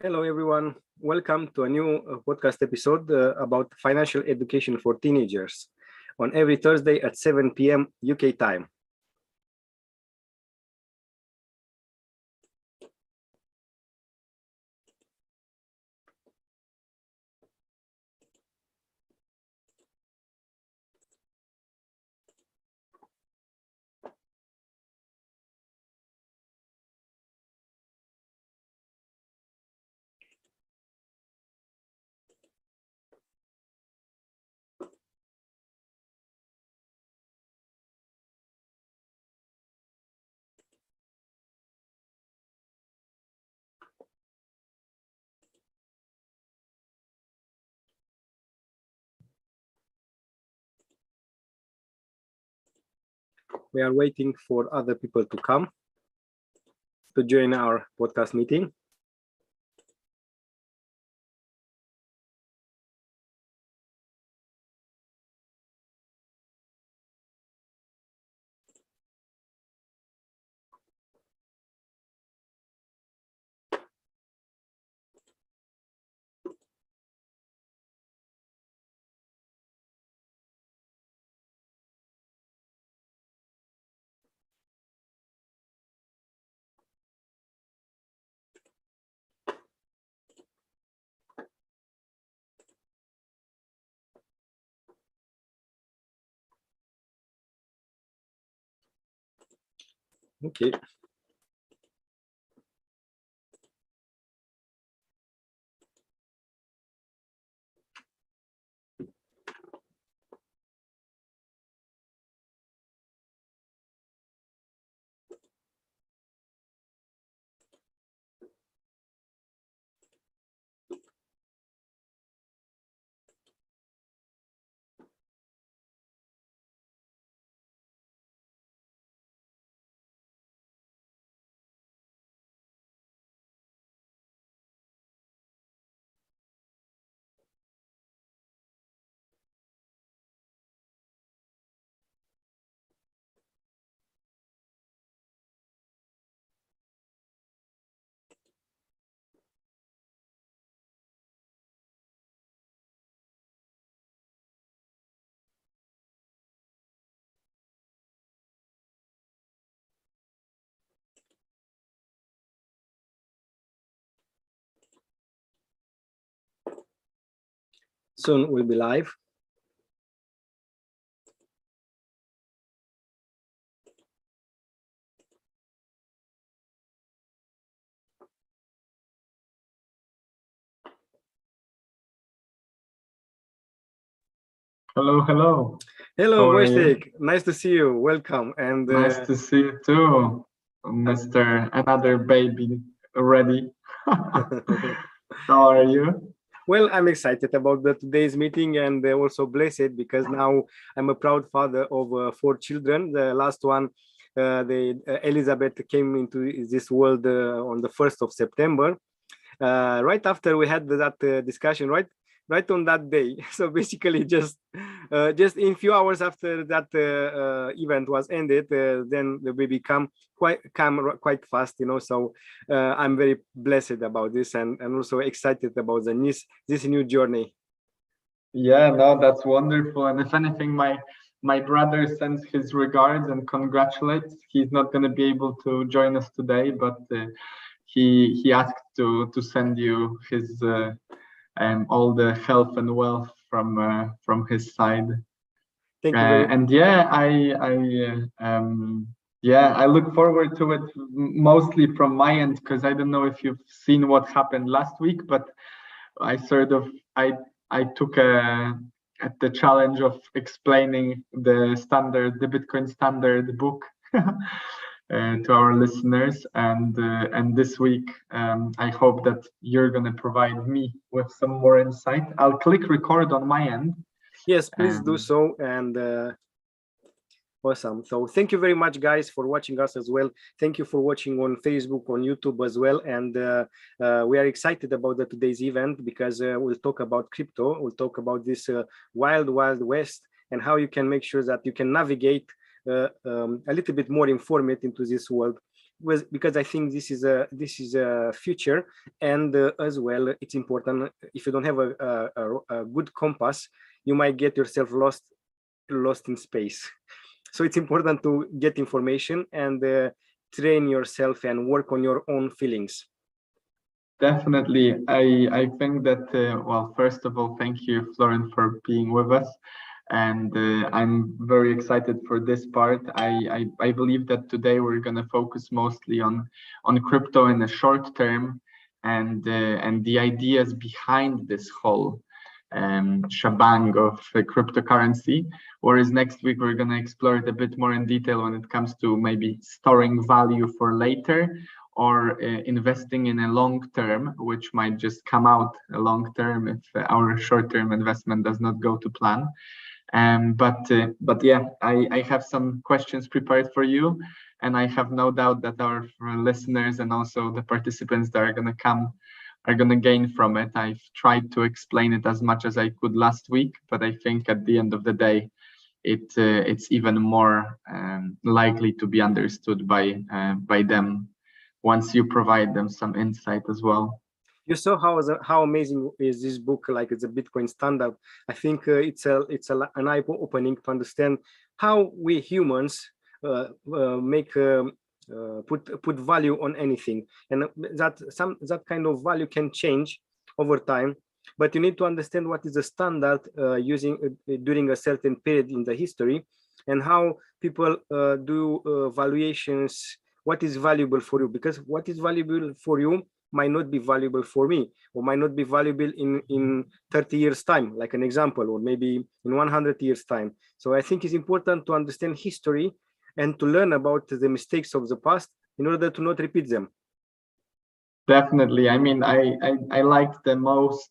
Hello, everyone. Welcome to a new podcast episode about financial education for teenagers on every Thursday at 7 p.m. UK time. We are waiting for other people to come to join our podcast meeting. Okay. Soon we'll be live. Hello, hello. Hello, Wojtek. Nice to see you. Welcome. And nice to see you too, Mr. Another Baby already. How are you? Well, I'm excited about today's meeting and also blessed because now I'm a proud father of 4 children. The last one, Elizabeth, came into this world on the 1st of September. Right after we had that discussion, right on that day. So basically, just in few hours after that event was ended, then the baby came quite fast, So I'm very blessed about this and also excited about this new journey. Yeah, no, that's wonderful. And if anything, my brother sends his regards and congratulates. He's not going to be able to join us today, but he asked to send you his all the health and wealth from his side. Thank you. And yeah, I look forward to it mostly from my end, because I don't know if you've seen what happened last week, but I took the challenge of explaining the Bitcoin Standard book to our listeners, and this week I hope that you're going to provide me with some more insight. I'll click record on my end. Yes, please do so. And awesome. So thank you very much, guys, for watching us as well. Thank you for watching on Facebook, on YouTube as well. And we are excited about today's event because we'll talk about crypto. We'll talk about this wild west and how you can make sure that you can navigate a little bit more informed into this world. because I think this is a future, and as well, it's important. If you don't have a good compass, you might get yourself lost in space. So it's important to get information and train yourself and work on your own feelings. Definitely. I think that, well, first of all, thank you, Florian, for being with us. And I'm very excited for this part. I believe that today we're going to focus mostly on crypto in the short term and the ideas behind this whole shebang of cryptocurrency. Whereas next week we're going to explore it a bit more in detail when it comes to maybe storing value for later, or investing in a long term, which might just come out a long term if our short term investment does not go to plan. But yeah, I have some questions prepared for you, and I have no doubt that our listeners and also the participants that are going to come are going to gain from it. I've tried to explain it as much as I could last week, but I think at the end of the day, it's even more likely to be understood by them once you provide them some insight as well. You saw how amazing is this book, like it's a Bitcoin standard. I think it's an eye opening to understand how we humans put value on anything, and that kind of value can change over time. But you need to understand what is the standard using during a certain period in the history, and how people do valuations. What is valuable for you? Because what is valuable for you might not be valuable for me, or might not be valuable in 30 years time, like an example, or maybe in 100 years time. So I think it's important to understand history and to learn about the mistakes of the past in order to not repeat them. Definitely. I mean, I liked the most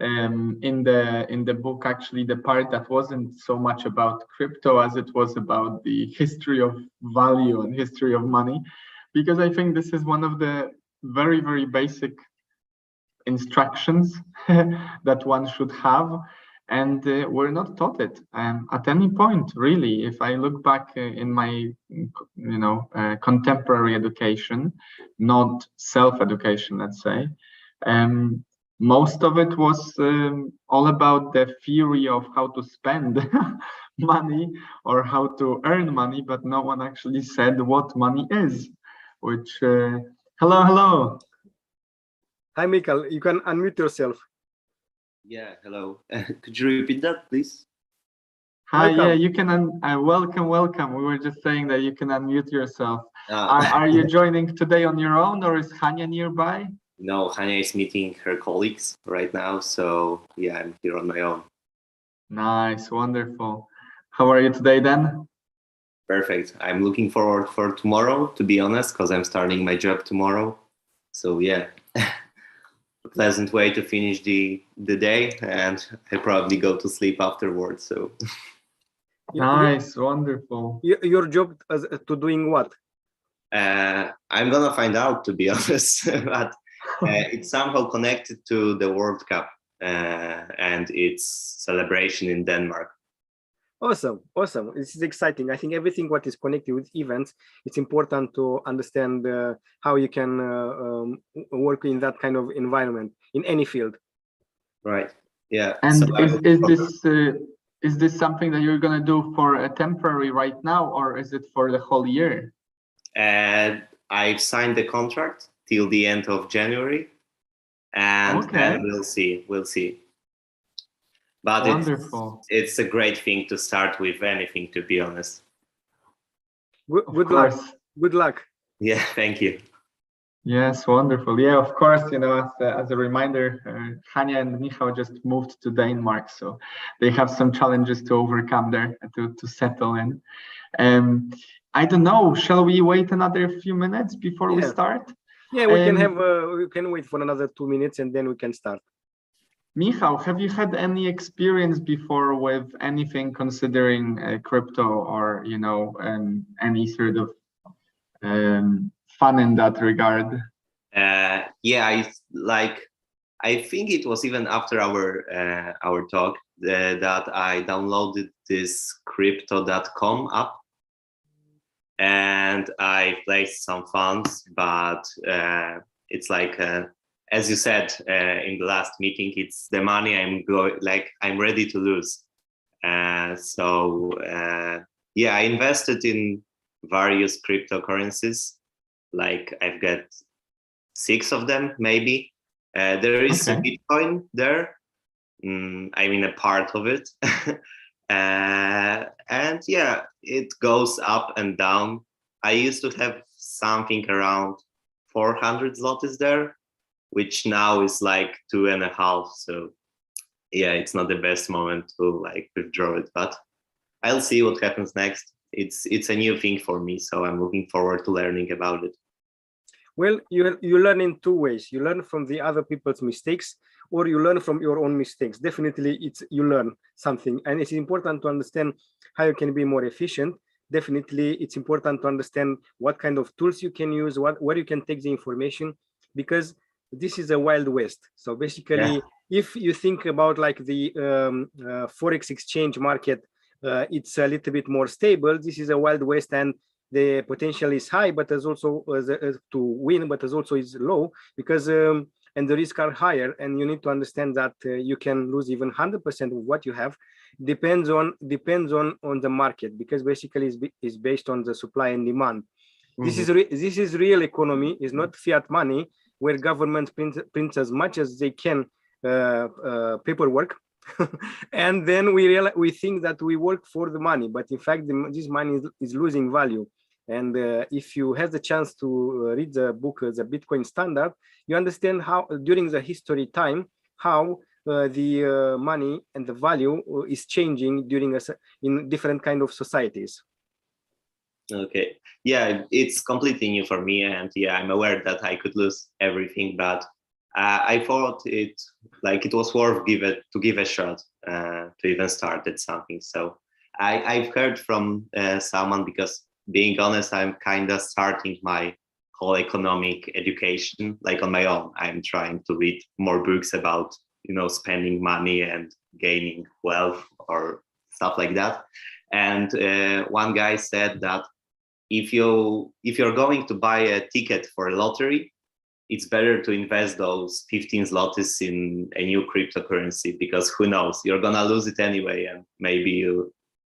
in the book, actually, the part that wasn't so much about crypto as it was about the history of value and history of money, because I think this is one of the very, very basic instructions that one should have, and we're not taught it at any point, really. If I look back in my contemporary education, not self-education, let's say, most of it was all about the theory of how to spend money or how to earn money, but no one actually said what money is, which hello. Hi, Michael. You can unmute yourself. Yeah, hello. Could you repeat that, please? Hi, welcome. Yeah, you can. Welcome. We were just saying that you can unmute yourself. Are you joining today on your own, or is Hania nearby? No, Hania is meeting her colleagues right now, so yeah, I'm here on my own. Nice, wonderful. How are you today then? Perfect. I'm looking forward for tomorrow, to be honest, because I'm starting my job tomorrow. So yeah, a pleasant way to finish the day, and I probably go to sleep afterwards. So nice, wonderful. Your job to doing what? I'm gonna find out, to be honest, but it's somehow connected to the World Cup and its celebration in Denmark. Awesome. This is exciting. I think everything what is connected with events, it's important to understand how you can work in that kind of environment in any field. Right. Yeah. And so is this something that you're going to do for a temporary right now, or is it for the whole year? I've signed the contract till the end of January, and then we'll see. But wonderful. It's a great thing to start with anything, to be honest. Good luck. Good luck. Yeah, thank you. Yes, wonderful. Yeah, of course, as a reminder, Hania and Michał just moved to Denmark, so they have some challenges to overcome there to settle in. I don't know, shall we wait another few minutes before we start? Yeah, we can wait for another 2 minutes and then we can start. Michał, have you had any experience before with anything considering crypto, or any sort of fun in that regard? Yeah, I think it was even after our talk that I downloaded this crypto.com app. and I placed some funds, but it's like as you said in the last meeting, it's the money I'm ready to lose. Yeah, I invested in various cryptocurrencies. Like I've got 6 of them, maybe. There is a Bitcoin there. I mean, a part of it. And yeah, it goes up and down. I used to have something around 400 zlotys there, which now is like 2.5. So yeah, it's not the best moment to like withdraw it, but I'll see what happens next. It's a new thing for me, so I'm looking forward to learning about it. Well, you learn in 2 ways. You learn from the other people's mistakes, or you learn from your own mistakes. Definitely, you learn something, and it's important to understand how you can be more efficient. Definitely, it's important to understand what kind of tools you can use, where you can take the information, because this is a wild west. So basically, if you think about like the forex exchange market, it's a little bit more stable. This is a wild west, and the potential is high, but there's also to win, but there's also is low, because and the risks are higher, and you need to understand that you can lose even 100% of what you have. Depends on the market, because basically is based on the supply and demand. This is real economy, is not fiat money, where government prints as much as they can paperwork. And then we think that we work for the money, but in fact this money is losing value. And if you have the chance to read the book, The Bitcoin Standard, you understand how during the history time how the money and the value is changing in different kind of societies. Okay, yeah, it's completely new for me, and yeah, I'm aware that I could lose everything, but I thought it was worth to give a shot to even start at something. So I've heard from someone, because being honest, I'm kind of starting my whole economic education like on my own. I'm trying to read more books about spending money and gaining wealth or stuff like that. And one guy said that if you're going to buy a ticket for a lottery, it's better to invest those 15 zlotys in a new cryptocurrency, because who knows, you're gonna lose it anyway, and maybe you're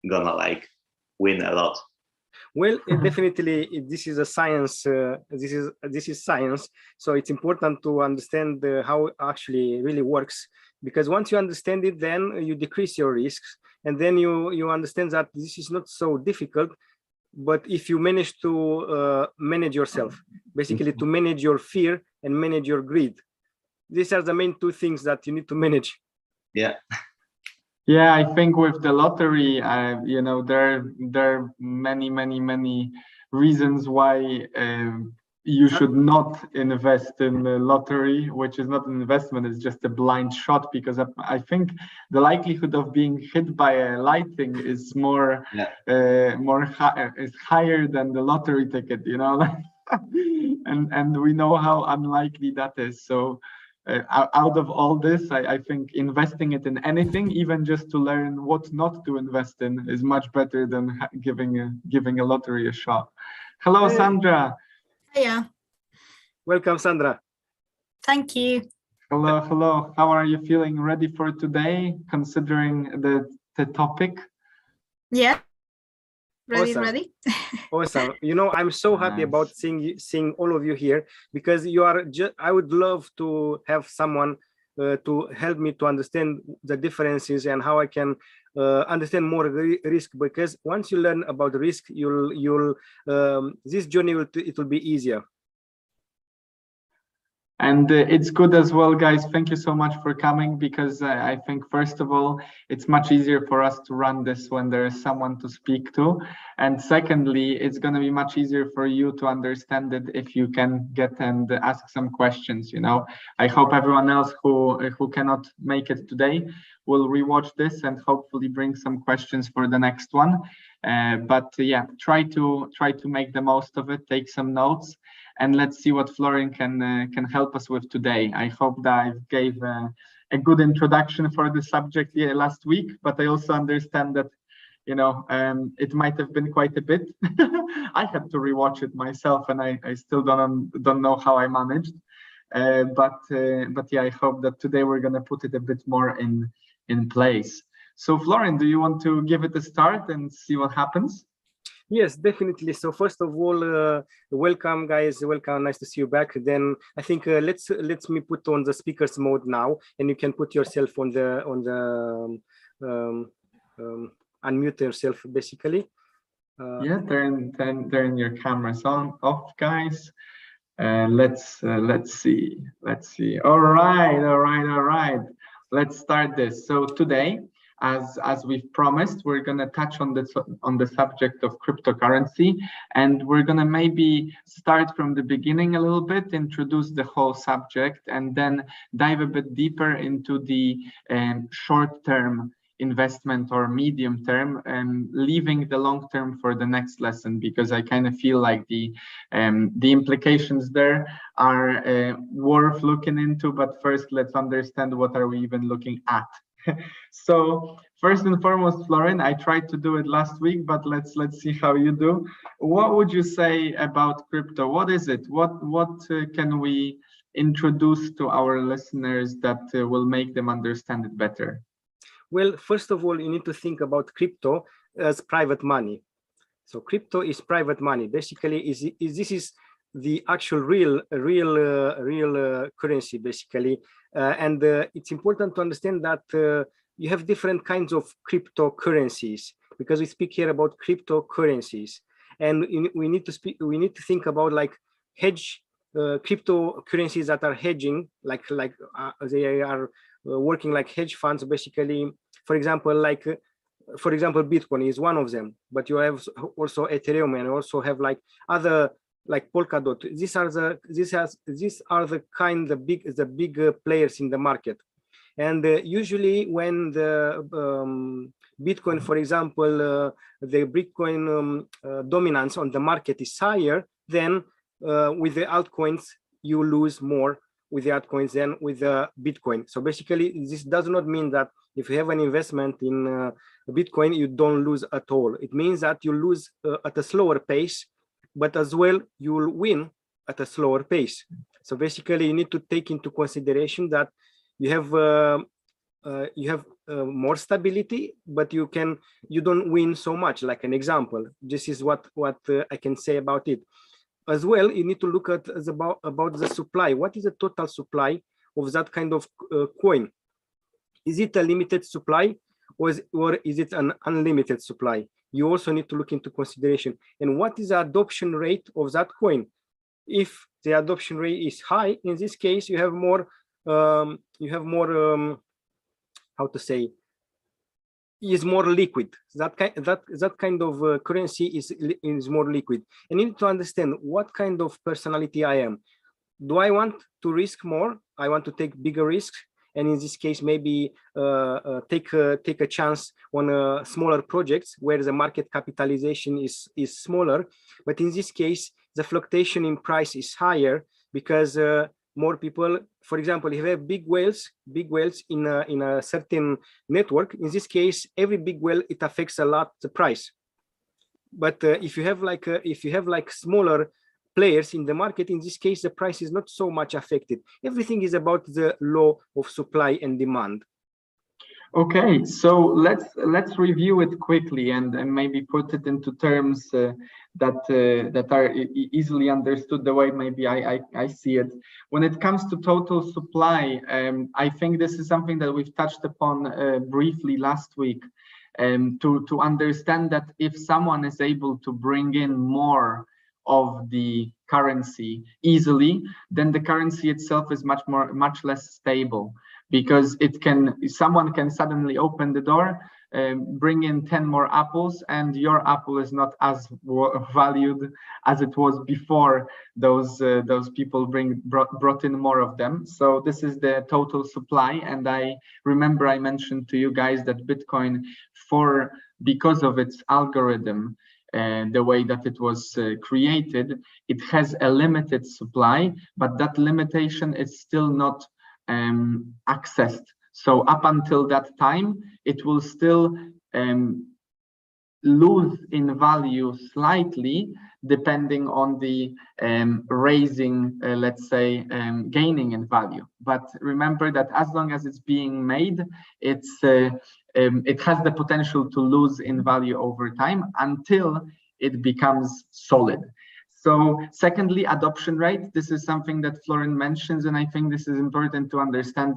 gonna like win a lot. Well, definitely, this is a science. This is science. So it's important to understand how it actually really works, because once you understand it, then you decrease your risks, and then you understand that this is not so difficult. But if you manage to manage yourself, basically to manage your fear and manage your greed, these are the main 2 things that you need to manage. Yeah. Yeah, I think with the lottery, there are many reasons why you should not invest in the lottery, which is not an investment, it's just a blind shot, because I think the likelihood of being hit by a lightning is is higher than the lottery ticket, and we know how unlikely that is. So out of all this, I think investing it in anything, even just to learn what not to invest in, is much better than giving a lottery a shot. Hello, Sandra. Yeah. Welcome, Sandra. Thank you. Hello. How are you feeling? Ready for today, considering the topic? Yeah. Ready. Awesome. I'm so happy about seeing all of you here, because you are I would love to have someone to help me to understand the differences and how I can understand more risk, because once you learn about risk, you'll this journey it will be easier. And it's good as well, guys. Thank you so much for coming, because I think, first of all, it's much easier for us to run this when there is someone to speak to. And secondly, it's going to be much easier for you to understand it if you can get and ask some questions. I hope everyone else who cannot make it today will rewatch this and hopefully bring some questions for the next one. But yeah, try to make the most of it. Take some notes. And let's see what Florian can help us with today. I hope that I gave a good introduction for the subject last week, but I also understand that it might have been quite a bit. I had to rewatch it myself, and I still don't know how I managed. But yeah, I hope that today we're gonna put it a bit more in place. So Florian, do you want to give it a start and see what happens? Yes, definitely. So first of all, welcome guys, welcome, nice to see you back. Then I think let's me put on the speakers mode now, and you can put yourself on the unmute yourself basically. Yeah, turn your cameras off, guys. Let's see. All right. Let's start this. So today, as we've promised, we're gonna touch on the subject of cryptocurrency, and we're gonna maybe start from the beginning a little bit, introduce the whole subject, and then dive a bit deeper into the short-term investment or medium term, and leaving the long term for the next lesson, because I kind of feel like the implications there are worth looking into. But first, let's understand what are we even looking at. So first and foremost, Florian, I tried to do it last week, but let's see how you do. What would you say about crypto? What is it? What can we introduce to our listeners that will make them understand it better? Well, first of all, you need to think about crypto as private money. So crypto is private money. Basically, this is the actual real currency, basically. And it's important to understand that you have different kinds of cryptocurrencies, because we speak here about cryptocurrencies, and we need to think about like hedge cryptocurrencies that are hedging, like they are working like hedge funds, basically. For example, Bitcoin is one of them, but you have also Ethereum, and you also have like other, like Polkadot. These are the big players in the market. And usually when the Bitcoin, for example, the Bitcoin dominance on the market is higher, then with the altcoins you lose more with the altcoins than with the Bitcoin. So basically, this does not mean that if you have an investment in Bitcoin, you don't lose at all. It means that you lose at a slower pace, but as well, you will win at a slower pace. So basically, you need to take into consideration that you have more stability, but you don't win so much. Like an example, this is what I can say about it. As well, you need to look at about the supply. What is the total supply of that kind of coin? Is it a limited supply, or is it an unlimited supply? You also need to look into consideration. And what is the adoption rate of that coin? If the adoption rate is high, in this case, you have more. How to say? Is more liquid. That kind of currency is more liquid. And you need to understand what kind of personality I am. Do I want to risk more? I want to take bigger risks, and in this case, maybe take a chance on smaller projects where the market capitalization is smaller. But in this case, the fluctuation in price is higher, because more people, for example, if you have big whales in a certain network, in this case, every big whale, it affects a lot the price. But if you have like smaller players in the market, in this case, the price is not so much affected. Everything is about the law of supply and demand. Okay, so let's review it quickly and maybe put it into terms that are easily understood the way maybe I see it. When it comes to total supply, I think this is something that we've touched upon briefly last week. To understand that if someone is able to bring in more of the currency easily, then the currency itself is much less stable, because someone can suddenly open the door, bring in 10 more apples, and your apple is not as valued as it was before those people brought in more of them. So this is the total supply. And I remember I mentioned to you guys that Bitcoin, because of its algorithm, the way that it was created, it has a limited supply, but that limitation is still not accessed. So up until that time, it will still lose in value slightly depending on the raising, let's say, gaining in value. But remember that as long as it's being made, it has the potential to lose in value over time until it becomes solid. So secondly, adoption rate. This is something that Florin mentions, and I think this is important to understand.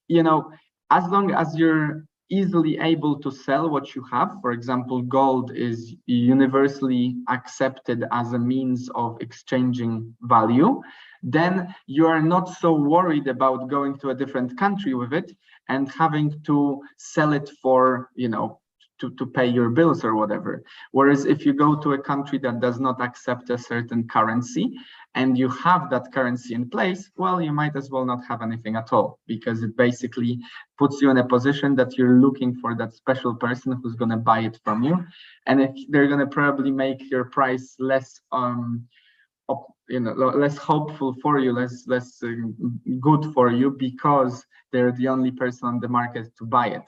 You know, as long as you're easily able to sell what you have, for example, gold is universally accepted as a means of exchanging value, then you are not so worried about going to a different country with it and having to sell it for, you know, to pay your bills or whatever. Whereas if you go to a country that does not accept a certain currency and you have that currency in place, well, you might as well not have anything at all, because it basically puts you in a position that you're looking for that special person who's going to buy it from you. And if they're going to probably make your price less less hopeful for you, less good for you, because they're the only person on the market to buy it.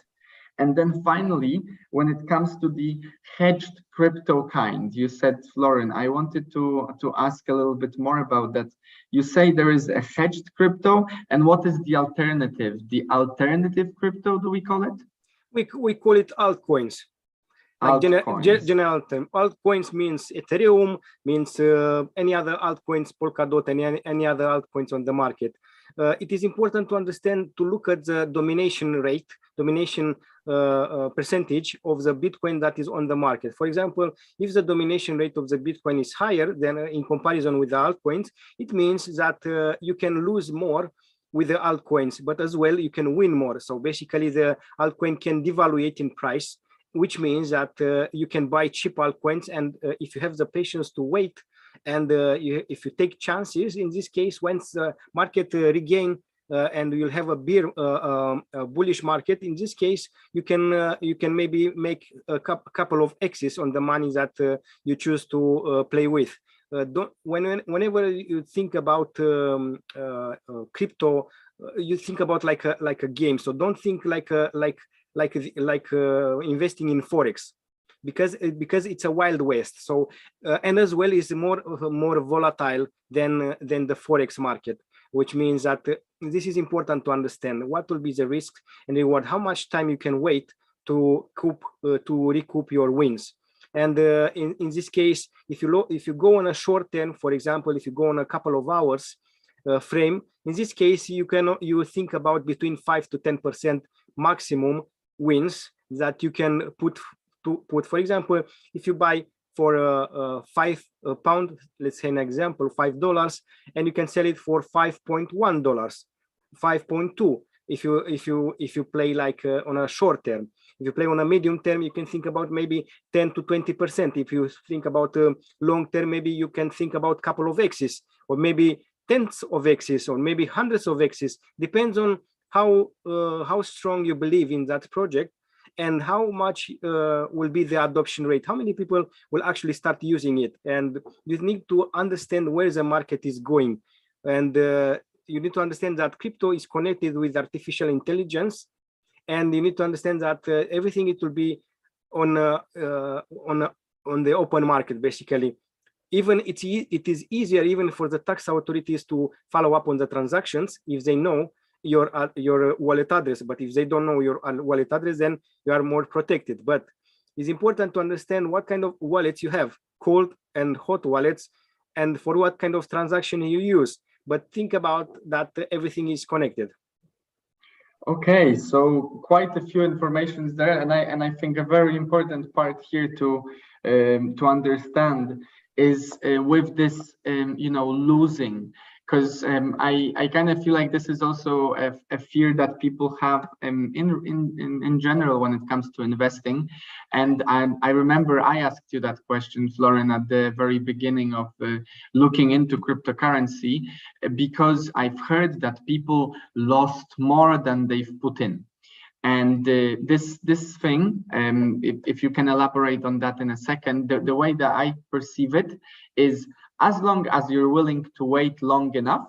And then finally, when it comes to the hedged crypto kind, you said, Florin, I wanted to ask a little bit more about that. You say there is a hedged crypto, and what is the alternative? The alternative crypto, do we call it? We call it altcoins. Like general term. Altcoins means Ethereum, means any other altcoins, Polkadot, and any other altcoins on the market. It is important to understand, to look at the domination percentage of the Bitcoin that is on the market. For example, if the domination rate of the Bitcoin is higher than in comparison with the altcoins, it means that you can lose more with the altcoins, but as well you can win more. So basically the altcoin can devaluate in price, which means that you can buy cheap altcoins, and if you have the patience to wait, and if you take chances, in this case, once the market regain and you'll have a bullish market, in this case, you can maybe make a couple of X's on the money that you choose to play with. Whenever you think about crypto, you think about like a game. So don't think like investing in forex, because it's a wild west. So and as well is more volatile than the forex market, which means that this is important to understand what will be the risk and reward, how much time you can wait to recoup your wins. And in this case, if you go on a short term, for example, if you go on a couple of hours frame, in this case you think about between 5 to 10% maximum wins that you can put. For example, if you buy for £5, let's say an example, $5, and you can sell it for $5.1, 5.2. If you play like on a short term. If you play on a medium term, you can think about maybe 10 to 20%. If you think about long term, maybe you can think about a couple of X's, or maybe tens of X's, or maybe hundreds of X's. Depends on how strong you believe in that project, and how much will be the adoption rate, how many people will actually start using it. And you need to understand where the market is going. And you need to understand that crypto is connected with artificial intelligence, and you need to understand that everything it will be on the open market, basically. Even it is easier even for the tax authorities to follow up on the transactions if they know your wallet address. But if they don't know your wallet address, then you are more protected. But it's important to understand what kind of wallets you have, cold and hot wallets, and for what kind of transaction you use. But think about that everything is connected. Okay, so quite a few informations there, and I think a very important part here to understand is with this losing, because I kind of feel like this is also a fear that people have in general when it comes to investing. And I remember I asked you that question, Florin, at the very beginning of looking into cryptocurrency, because I've heard that people lost more than they've put in. And this thing, if you can elaborate on that in a second, the way that I perceive it is, as long as you're willing to wait long enough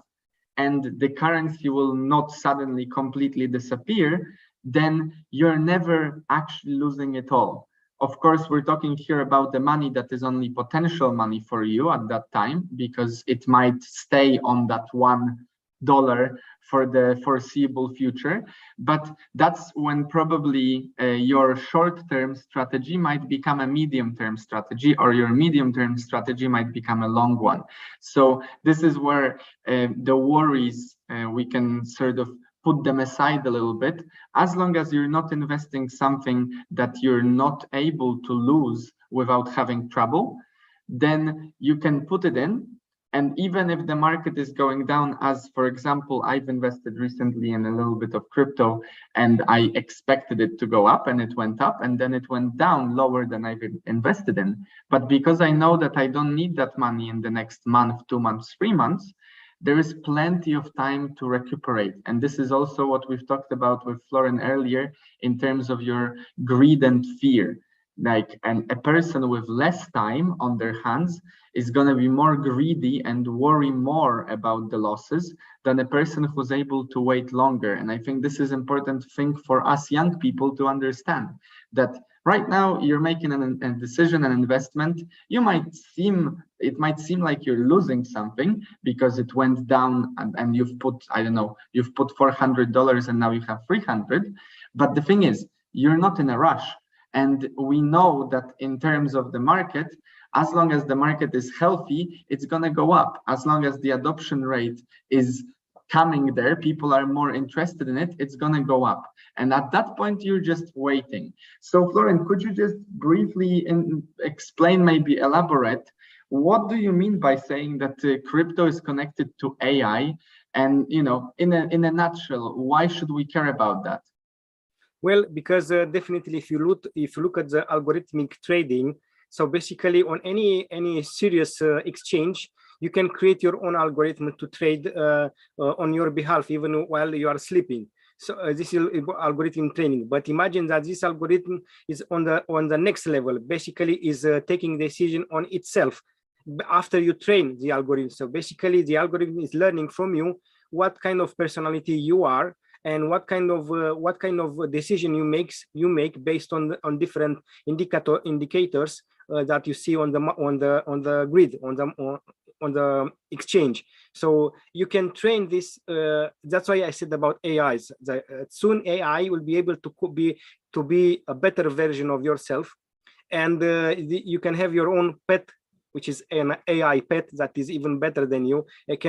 and the currency will not suddenly completely disappear, then you're never actually losing it all. of course, we're talking here about the money that is only potential money for you at that time, because it might stay on that $1 for the foreseeable future. But that's when probably your short-term strategy might become a medium-term strategy, or your medium-term strategy might become a long one. So this is where the worries, we can sort of put them aside a little bit. As long as you're not investing something that you're not able to lose without having trouble, then you can put it in. And even if the market is going down, as for example, I've invested recently in a little bit of crypto, and I expected it to go up, and it went up, and then it went down lower than I've invested in. But because I know that I don't need that money in the next month, 2 months, 3 months, there is plenty of time to recuperate. And this is also what we've talked about with Florian earlier in terms of your greed and fear. Like a person with less time on their hands is going to be more greedy and worry more about the losses than a person who's able to wait longer. And I think this is an important thing for us young people to understand, that right now you're making a decision, an investment. It might seem like you're losing something because it went down and you've put, I don't know, you've put $400 and now you have 300. But the thing is, you're not in a rush. And we know that in terms of the market, as long as the market is healthy, it's going to go up. As long as the adoption rate is coming there, people are more interested in it, it's going to go up. And at that point, you're just waiting. So Florian, could you just briefly explain, maybe elaborate, what do you mean by saying that crypto is connected to AI? And, you know, in a nutshell, why should we care about that? Well, because definitely, if you look at the algorithmic trading, so basically on any serious exchange, you can create your own algorithm to trade on your behalf, even while you are sleeping. So this is algorithm training. But imagine that this algorithm is on the next level. Basically, is taking decision on itself after you train the algorithm. So basically, the algorithm is learning from you what kind of personality you are, and what kind of decision you make based on different indicators that you see on the grid, on the exchange. So you can train this. That's why I said about AIs. Soon AI will be able to be a better version of yourself, and you can have your own pet, which is an AI pet that is even better than you. It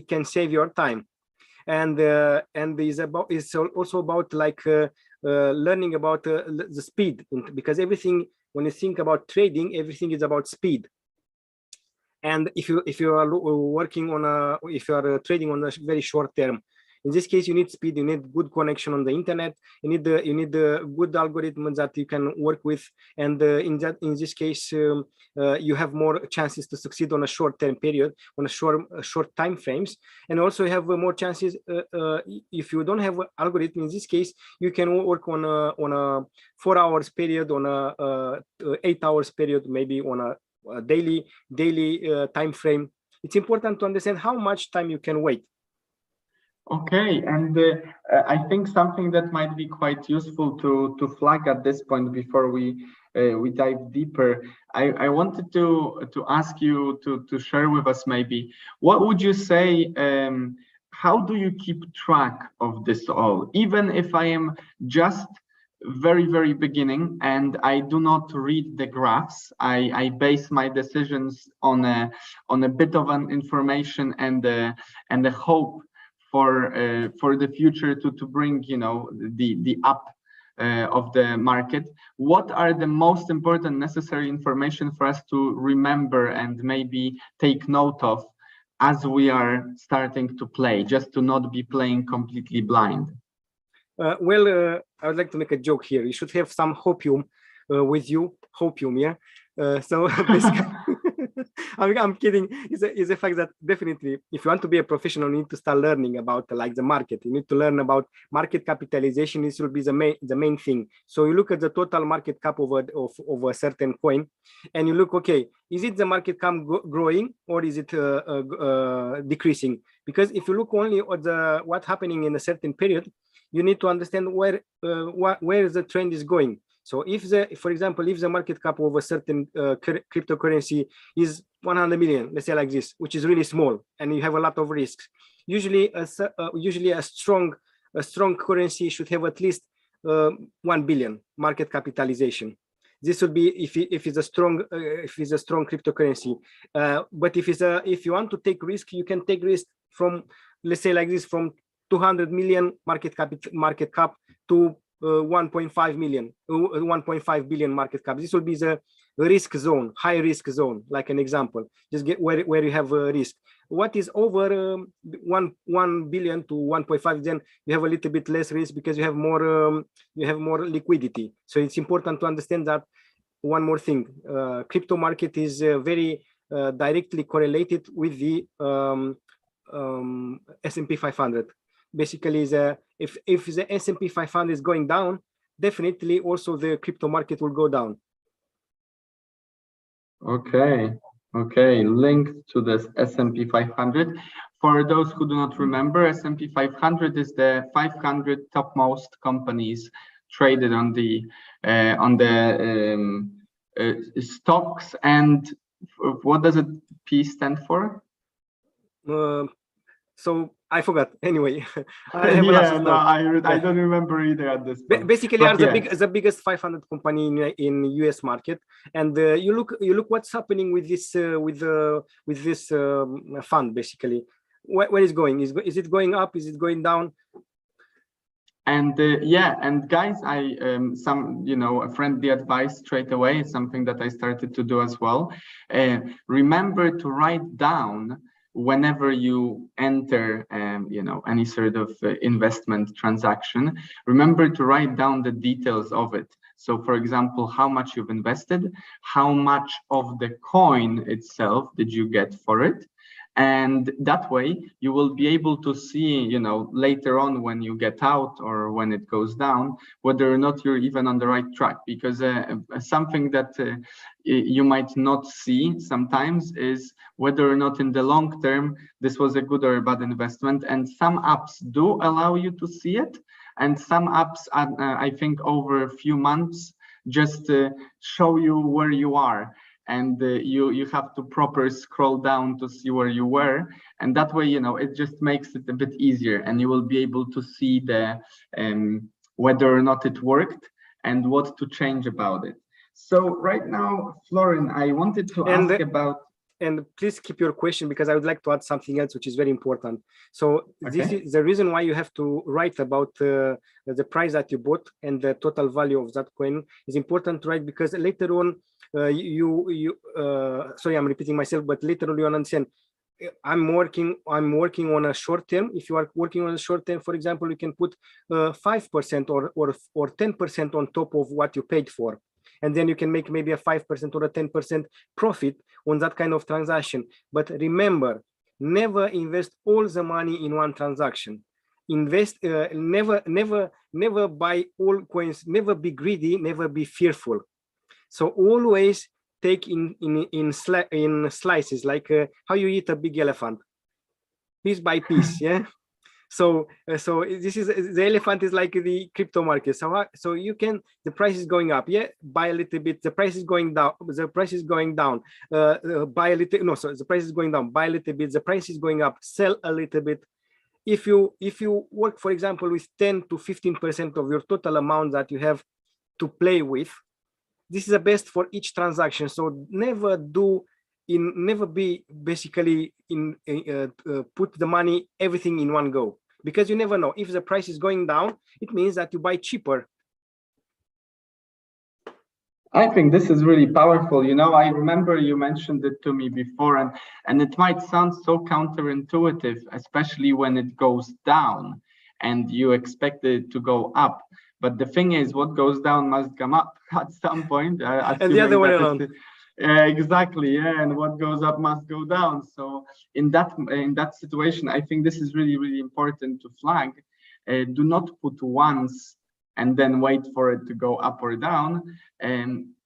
can save your time. And it's also about like learning about the speed, because everything, when you think about trading, everything is about speed. And if you are working on if you are trading on a very short term, in this case, you need speed, you need good connection on the internet, you need the good algorithm that you can work with, and in this case, you have more chances to succeed on a short-term period, on a short time frames, and also you have more chances if you don't have an algorithm. In this case, you can work on a 4 hours period, on a 8 hours period, maybe on a daily time frame. It's important to understand how much time you can wait. Okay, and I think something that might be quite useful to flag at this point before we dive deeper, I wanted to ask you to share with us maybe, what would you say, how do you keep track of this all? Even if I am just very beginning and I do not read the graphs, I base my decisions on a bit of an information and a hope for the future to bring, you know, the up of the market. What are the most important necessary information for us to remember and maybe take note of as we are starting to play, just to not be playing completely blind? Well, I would like to make a joke here. You should have some hopium with you, hopium, yeah. So basically, I'm kidding. Is the fact that definitely, if you want to be a professional, you need to start learning about like the market. You need to learn about market capitalization. This will be the main thing. So you look at the total market cap of a certain coin, and you look, okay, is it the market cap growing or is it decreasing? Because if you look only at what's happening in a certain period, you need to understand where the trend is going. So if for example, if the market cap of a certain cryptocurrency is 100 million, let's say like this, which is really small, and you have a lot of risks, usually a strong currency should have at least 1 billion market capitalization. This would be if it's a strong cryptocurrency. But if you want to take risk, you can take risk from, let's say like this, from 200 million market cap to 1.5 billion market cap. This will be the risk zone, high risk zone, like an example. Just get where you have a risk. What is over 1 billion to 1.5, then you have a little bit less risk because you have more liquidity. So it's important to understand that. One more thing, crypto market is very directly correlated with the S&P 500. Basically, if the S&P 500 is going down, definitely also the crypto market will go down. Okay, linked to this S&P 500. For those who do not remember, S&P 500 is the 500 topmost companies traded on the stocks. And what does it P stand for? So I forgot. Anyway, I don't remember either at this point. Basically, are the biggest 500 company in US market, and you look what's happening with this fund. Basically, where is going? Is it going up? Is it going down? And and guys, a friendly advice straight away is something that I started to do as well. Remember to write down whenever you enter, any sort of investment transaction. Remember to write down the details of it. So, for example, how much you've invested, how much of the coin itself did you get for it. And that way you will be able to see, later on when you get out or when it goes down, whether or not you're even on the right track. Because something that you might not see sometimes is whether or not in the long term this was a good or a bad investment. And some apps do allow you to see it, and some apps, I think, over a few months just show you where you are. And you have to proper scroll down to see where you were, and that way it just makes it a bit easier, and you will be able to see the whether or not it worked and what to change about it. So right now, Florin, I wanted to ask about, and please keep your question, because I would like to add something else which is very important. So This is the reason why you have to write about the price that you bought and the total value of that coin. Is important to write, because later on sorry, I'm repeating myself, but later on you understand. I'm working on a short term. If you are working on a short term, for example, you can put 5% or 10% on top of what you paid for, and then you can make maybe a 5% or a 10% profit on that kind of transaction. But remember, never invest all the money in one transaction. Invest, never buy all coins. Never be greedy. Never be fearful. So always take in slices, like how you eat a big elephant, piece by piece. Yeah. So this is, the elephant is like the crypto market. So you can, the price is going up, yeah, buy a little bit. The price is going down. The price is going down. Buy a little. No, so the price is going down. Buy a little bit. The price is going up. Sell a little bit. If you work, for example, with 10 to 15% of your total amount that you have to play with, this is the best for each transaction. So never be basically put the money, everything in one go, because you never know. If the price is going down, it means that you buy cheaper. I think this is really powerful. I remember you mentioned it to me before, and it might sound so counterintuitive, especially when it goes down and you expect it to go up. But the thing is, what goes down must come up at some point. And the other way around. Exactly, yeah. And what goes up must go down. So in that situation, I think this is really, really important to flag. Do not put once and then wait for it to go up or down.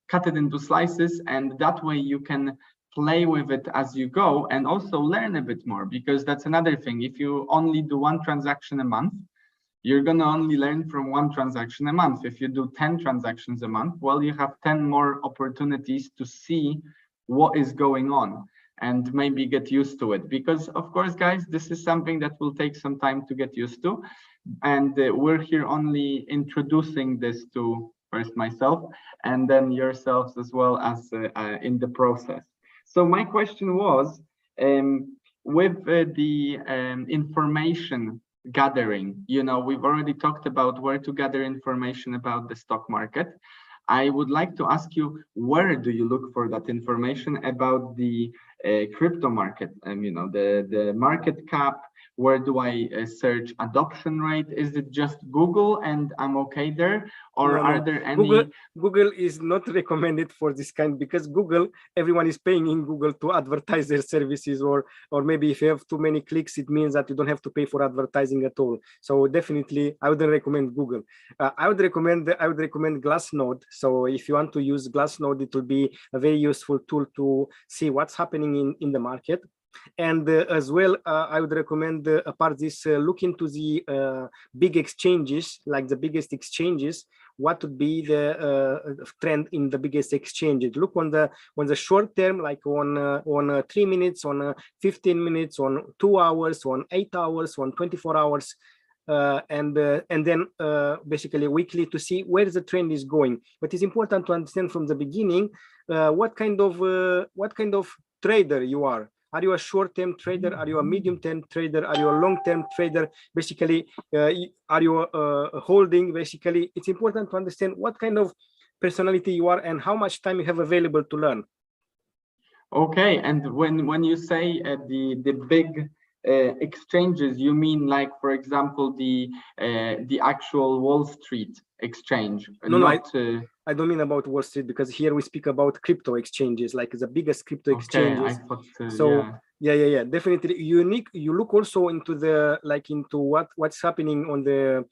Cut it into slices, and that way you can play with it as you go and also learn a bit more, because that's another thing. If you only do one transaction a month, you're going to only learn from 1 transaction a month. If you do 10 transactions a month, well, you have 10 more opportunities to see what is going on and maybe get used to it. Because of course, guys, this is something that will take some time to get used to. And we're here only introducing this to first myself and then yourselves as well as in the process. So my question was, with the information gathering, you know, we've already talked about where to gather information about the stock market. I would like to ask you, where do you look for that information about the crypto market? You know, the market cap. Where do I search adoption rate? Is it just Google and I'm okay there? Or No, are there any... Google is not recommended for this kind, because Google, everyone is paying in Google to advertise their services, or maybe if you have too many clicks, it means that you don't have to pay for advertising at all. So definitely I wouldn't recommend Google. I would recommend Glassnode. So if you want to use Glassnode, it will be a very useful tool to see what's happening in the market. And as well, I would recommend apart this, look into the big exchanges, like the biggest exchanges. What would be the trend in the biggest exchanges? Look on the short term, like on 3 minutes, on 15 minutes, on 2 hours, on 8 hours, on 24 hours. And then basically weekly to see where the trend is going. But it's important to understand from the beginning what kind of trader you are. Are you a short-term trader? Are you a medium-term trader? Are you a long-term trader? Basically, are you holding? Basically, it's important to understand what kind of personality you are and how much time you have available to learn. Okay, and when you say the big exchanges, you mean like, for example, the actual Wall Street exchange? No, I don't mean about Wall Street, because here we speak about crypto exchanges, like the biggest crypto exchanges. I thought, so yeah, definitely unique. You look also into what's happening on the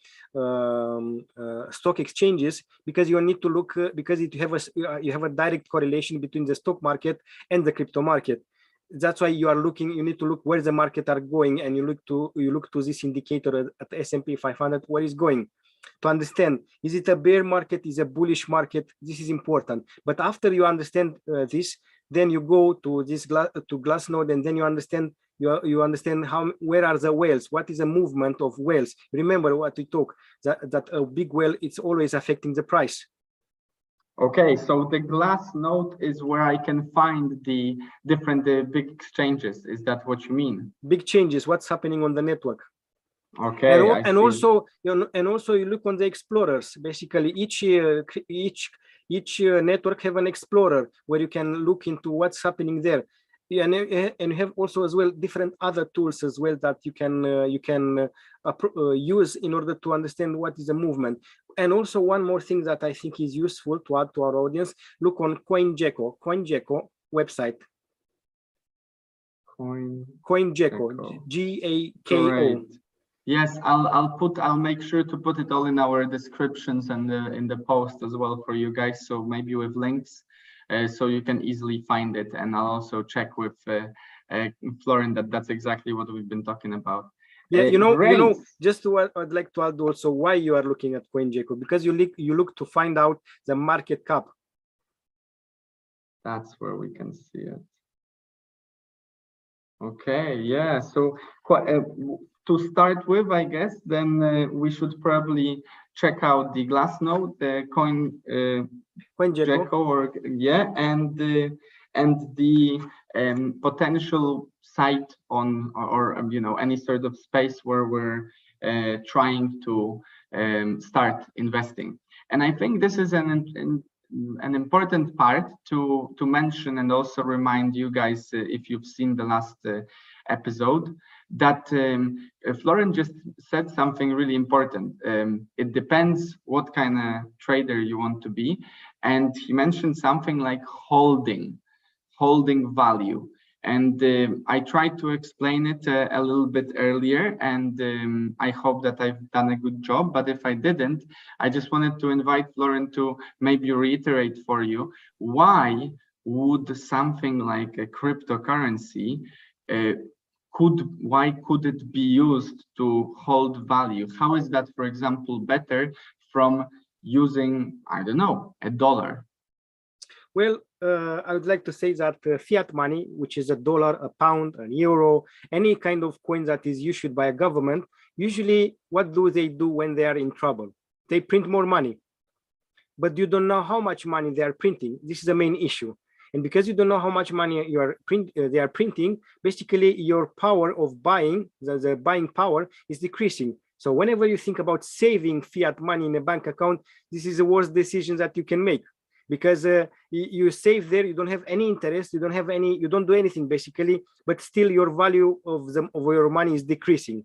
stock exchanges, because you need to look because you have a direct correlation between the stock market and the crypto market. That's why you need to look where the market are going, and you look to this indicator at S&P 500, where is going, to understand, is it a bear market, is it a bullish market? This is important. But after you understand this, then you go to Glassnode, and then you understand where are the whales, what is the movement of whales. Remember what we talk, that a big whale, it's always affecting the price. Okay, so the Glassnode is where I can find the different big exchanges. Is that what you mean? Big changes, what's happening on the network. Okay, and also you look on the explorers. Basically, each network have an explorer where you can look into what's happening there. And you have also as well different other tools as well that you can use in order to understand what is the movement. And also one more thing that I think is useful to add to our audience: look on CoinGecko website. CoinGecko, G-A-K-O. Yes, I'll make sure to put it all in our descriptions and in the post as well for you guys. So maybe with links, so you can easily find it. And I'll also check with Florin that's exactly what we've been talking about. Yeah, you know, just I'd like to add also why you are looking at CoinGecko, because you look to find out the market cap. That's where we can see it. Okay, yeah. So to start with, I guess, then we should probably check out the Glassnode, the CoinGecko, or and the potential site on or any sort of space where we're trying to start investing. And I think this is an important part to mention, and also remind you guys, if you've seen the last episode, that Florin just said something really important. It depends what kind of trader you want to be, and he mentioned something like holding value. And I tried to explain it a little bit earlier, and I hope that I've done a good job. But if I didn't, I just wanted to invite Florin to maybe reiterate for you, why would something like a cryptocurrency why could it be used to hold value? How is that, for example, better from using, I don't know, a dollar? Well, I would like to say that fiat money, which is a dollar, a pound, an euro, any kind of coin that is issued by a government, usually what do they do when they are in trouble? They print more money, but you don't know how much money they are printing. This is the main issue. And because you don't know how much money they are printing, basically your power of buying, the buying power is decreasing. So whenever you think about saving fiat money in a bank account, this is the worst decision that you can make, because you save there, you don't have any interest, you don't do anything basically, but still your value of your money is decreasing.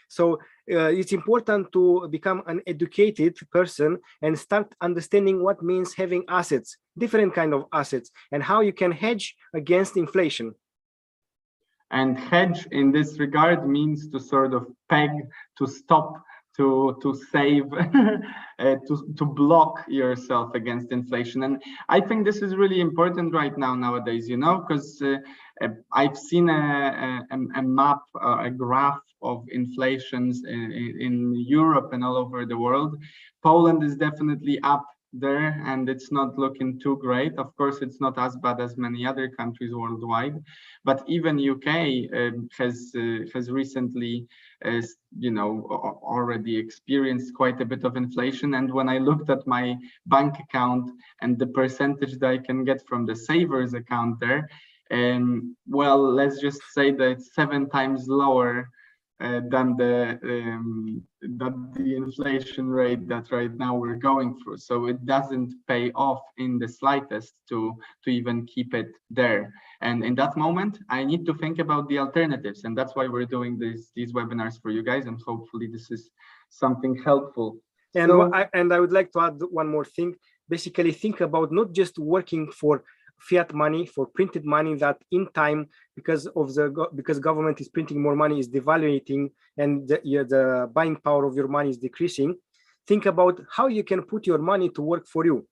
So it's important to become an educated person and start understanding what means having assets, different kind of assets, and how you can hedge against inflation. And hedge in this regard means to sort of peg, to stop, to save, to block yourself against inflation. And I think this is really important right now nowadays, you know, because I've seen a map, a graph of inflations in Europe and all over the world. Poland is definitely up there, and it's not looking too great. Of course, it's not as bad as many other countries worldwide, but even UK has recently, you know, already experienced quite a bit of inflation. And when I looked at my bank account and the percentage that I can get from the savers account there, well, let's just say that it's 7 times lower than the inflation rate that right now we're going through. So it doesn't pay off in the slightest to even keep it there. And in that moment, I need to think about the alternatives, and that's why we're doing these webinars for you guys, and hopefully this is something helpful. And I would like to add one more thing. Basically, think about not just working for fiat money, for printed money that in time, because government is printing more money, is devaluating, and the buying power of your money is decreasing. Think about how you can put your money to work for you.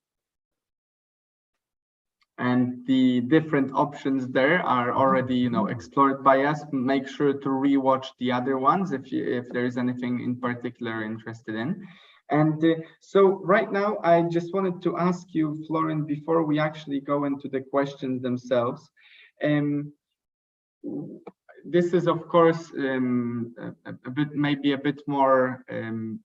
And the different options there are already, you know, explored by us. Make sure to rewatch the other ones if there is anything in particular interested in. And so right now, I just wanted to ask you, Florin, before we actually go into the questions themselves. This is, of course, maybe a bit more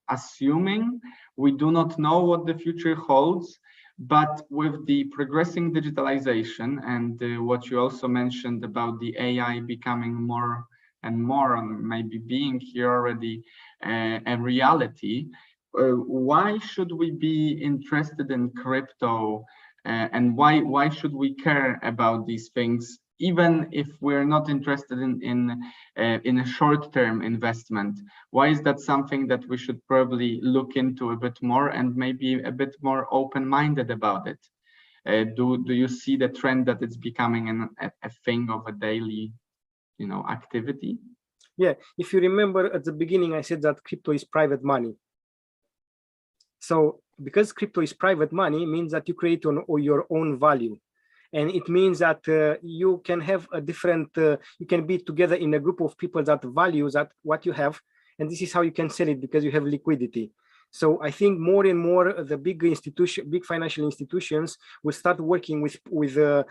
assuming. We do not know what the future holds, but with the progressing digitalization and what you also mentioned about the AI becoming more and more, and maybe being here already a reality, why should we be interested in crypto, and why should we care about these things, even if we're not interested in a short-term investment? Why is that something that we should probably look into a bit more and maybe a bit more open-minded about it? Do you see the trend that it's becoming a thing of a daily, you know, activity? Yeah, if you remember at the beginning, I said that crypto is private money. So because crypto is private money, means that you create your own value. And it means that you can have a different, you can be together in a group of people that value that what you have. And this is how you can sell it, because you have liquidity. So I think more and more the big financial institutions will start working with like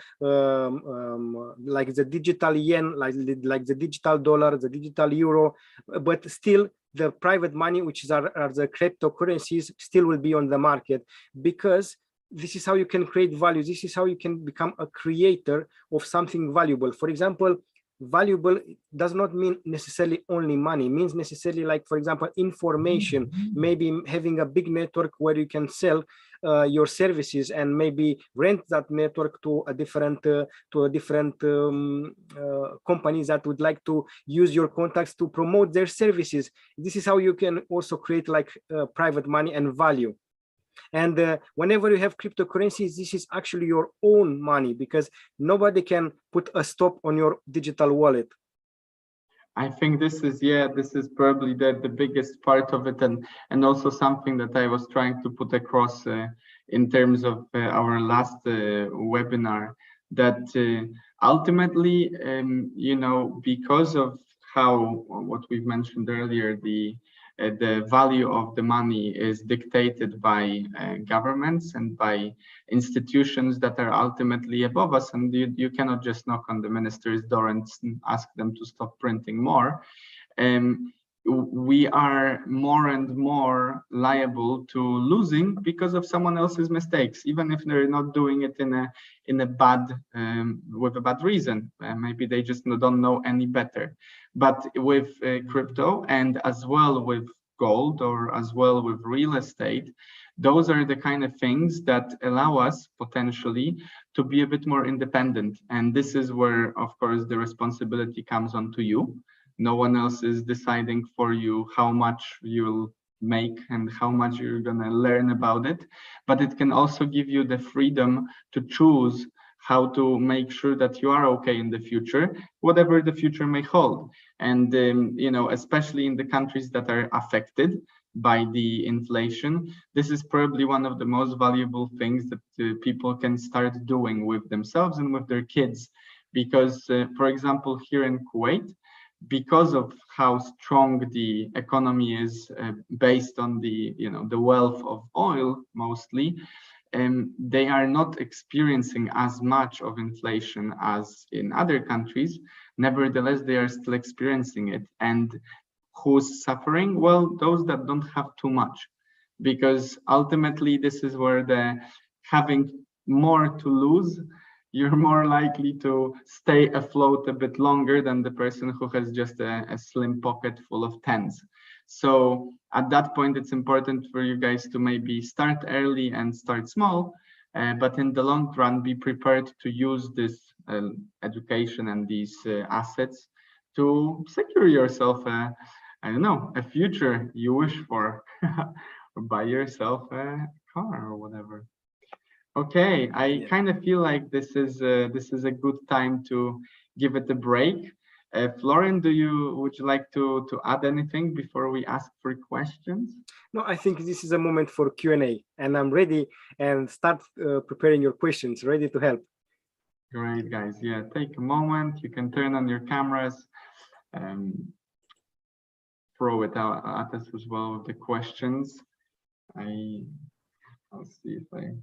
the digital yen, like the digital dollar, the digital euro, but still the private money, which are the cryptocurrencies, still will be on the market, because this is how you can create value. This is how you can become a creator of something valuable. For example, valuable does not mean necessarily only money. It means necessarily, like, for example, information, maybe having a big network where you can sell your services and maybe rent that network to a different companies that would like to use your contacts to promote their services. This is how you can also create like private money and value. And whenever you have cryptocurrencies, this is actually your own money, because nobody can put a stop on your digital wallet. I think this is probably the biggest part of it, and also something that I was trying to put across in terms of our last webinar, that ultimately, you know, because of how what we've mentioned earlier, the value of the money is dictated by governments and by institutions that are ultimately above us, and you cannot just knock on the minister's door and ask them to stop printing more. We are more and more liable to losing because of someone else's mistakes, even if they're not doing it in a bad with a bad reason. Maybe they just don't know any better. But with crypto, and as well with gold, or as well with real estate, those are the kind of things that allow us potentially to be a bit more independent. And this is where, of course, the responsibility comes onto you. No one else is deciding for you how much you'll make and how much you're going to learn about it. But it can also give you the freedom to choose how to make sure that you are okay in the future, whatever the future may hold. And, you know, especially in the countries that are affected by the inflation, this is probably one of the most valuable things that people can start doing with themselves and with their kids. Because, for example, here in Kuwait, because of how strong the economy is based on the, you know, the wealth of oil mostly, they are not experiencing as much of inflation as in other countries. Nevertheless, they are still experiencing it. And who's suffering? Well, those that don't have too much, because ultimately this is where the having more to lose, you're more likely to stay afloat a bit longer than the person who has just a slim pocket full of tens. So at that point, it's important for you guys to maybe start early and start small, but in the long run, be prepared to use this education and these assets to secure yourself I don't know, a future you wish for, or buy yourself a car or whatever. Okay, I kind of feel like this is a good time to give it a break. Florian, would you like to add anything before we ask for questions? No, I think this is a moment for Q&A, and I'm ready, and start preparing your questions, ready to help. Great, guys. Yeah, take a moment. You can turn on your cameras and throw it out at us as well with the questions. I'll see if I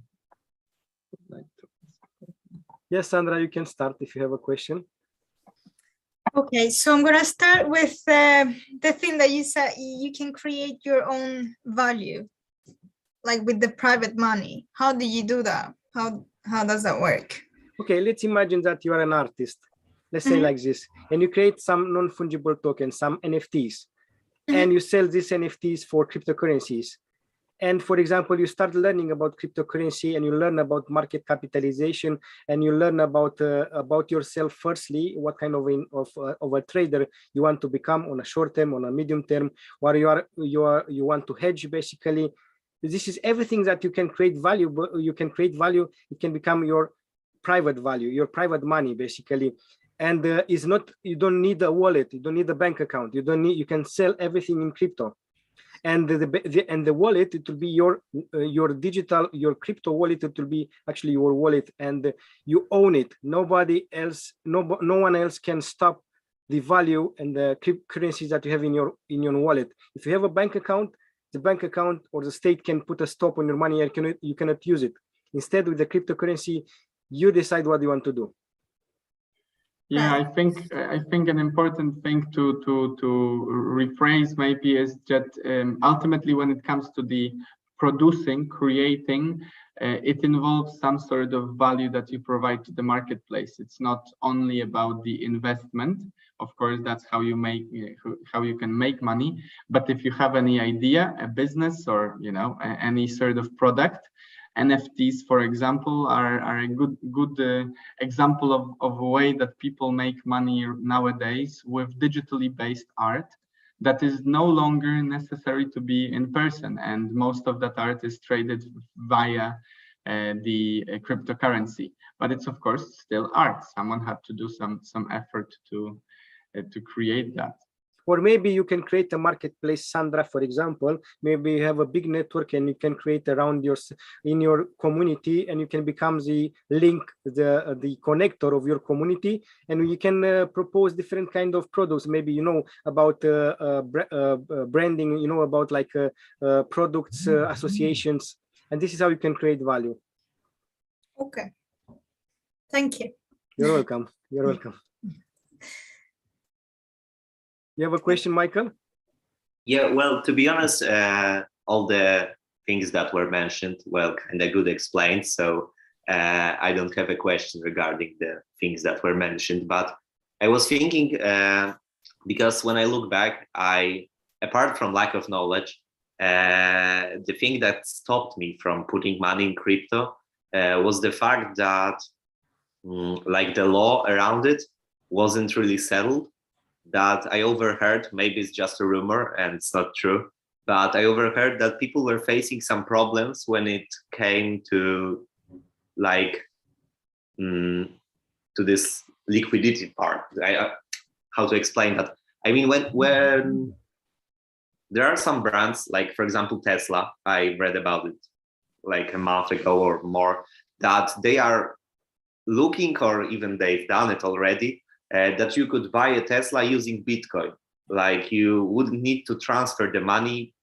would like to. Yes, Sandra, you can start if you have a question. Okay, so I'm gonna start with the thing that you said, you can create your own value, like with the private money. How do you do that? How does that work? Okay, let's imagine that you are an artist. Let's say like this, and you create some non-fungible tokens, some NFTs, and you sell these NFTs for cryptocurrencies. And for example, you start learning about cryptocurrency, and you learn about market capitalization, and you learn about yourself. Firstly, what kind of a trader you want to become on a short term, on a medium term, or you want to hedge. Basically, this is everything that you can create value. But you can create value. It can become your private value, your private money, basically. And is not, you don't need a wallet, you don't need a bank account, you can sell everything in crypto. And the wallet, it will be your digital, your crypto wallet. It will be actually your wallet, and you own it. Nobody else, no one else can stop the value and the currencies that you have in your wallet. If you have a bank account, the bank account or the state can put a stop on your money, and you cannot use it. Instead, with the cryptocurrency, you decide what you want to do. Yeah, I think an important thing to rephrase maybe is that ultimately, when it comes to the creating, it involves some sort of value that you provide to the marketplace. It's not only about the investment. Of course, that's how you can make money. But if you have any idea, a business, or any sort of product, NFTs, for example, are a good example of a way that people make money nowadays with digitally based art that is no longer necessary to be in person, and most of that art is traded via the cryptocurrency. But it's of course still art. Someone had to do some effort to create that. Or maybe you can create a marketplace, Sandra, for example. Maybe you have a big network and you can create around in your community, and you can become the link, the connector of your community, and you can propose different kind of products. Maybe you know about branding, you know about like products associations, and this is how you can create value. Okay. Thank you. You're welcome. You're welcome. You have a question, Michael? Yeah, well, to be honest, all the things that were mentioned, well, kind of good explained. So I don't have a question regarding the things that were mentioned, but I was thinking, because when I look back, apart from lack of knowledge, the thing that stopped me from putting money in crypto was the fact that like the law around it wasn't really settled. That I overheard, maybe it's just a rumor and it's not true, but I overheard that people were facing some problems when it came to like to this liquidity part. How to explain that? I mean, when there are some brands, like for example Tesla, I read about it like a month ago or more, that they are looking, or even they've done it already, that you could buy a Tesla using Bitcoin. Like you wouldn't need to transfer the money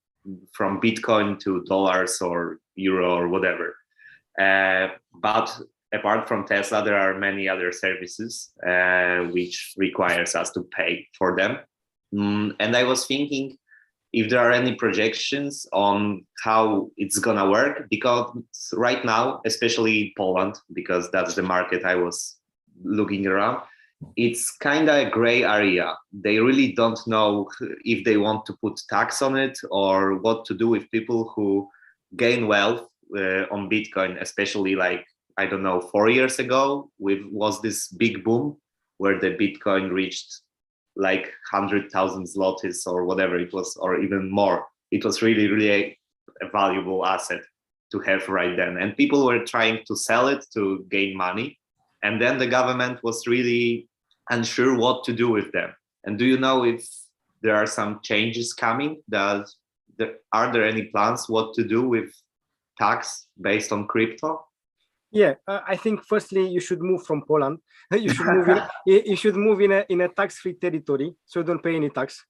from Bitcoin to dollars or euro or whatever. But apart from Tesla, there are many other services which requires us to pay for them. And I was thinking if there are any projections on how it's gonna work, because right now, especially Poland, because that's the market I was looking around, it's kind of a gray area. They really don't know if they want to put tax on it or what to do with people who gain wealth on Bitcoin, especially like, I don't know, 4 years ago, was this big boom where the Bitcoin reached like 100,000 zlotys or whatever it was, or even more. It was really, really a valuable asset to have right then. And people were trying to sell it to gain money. And then the government was really unsure what to do with them. And do you know if there are some changes coming? Are there any plans what to do with tax based on crypto? Yeah, I think firstly you should move from Poland. You should move you should move in a tax-free territory, so don't pay any tax.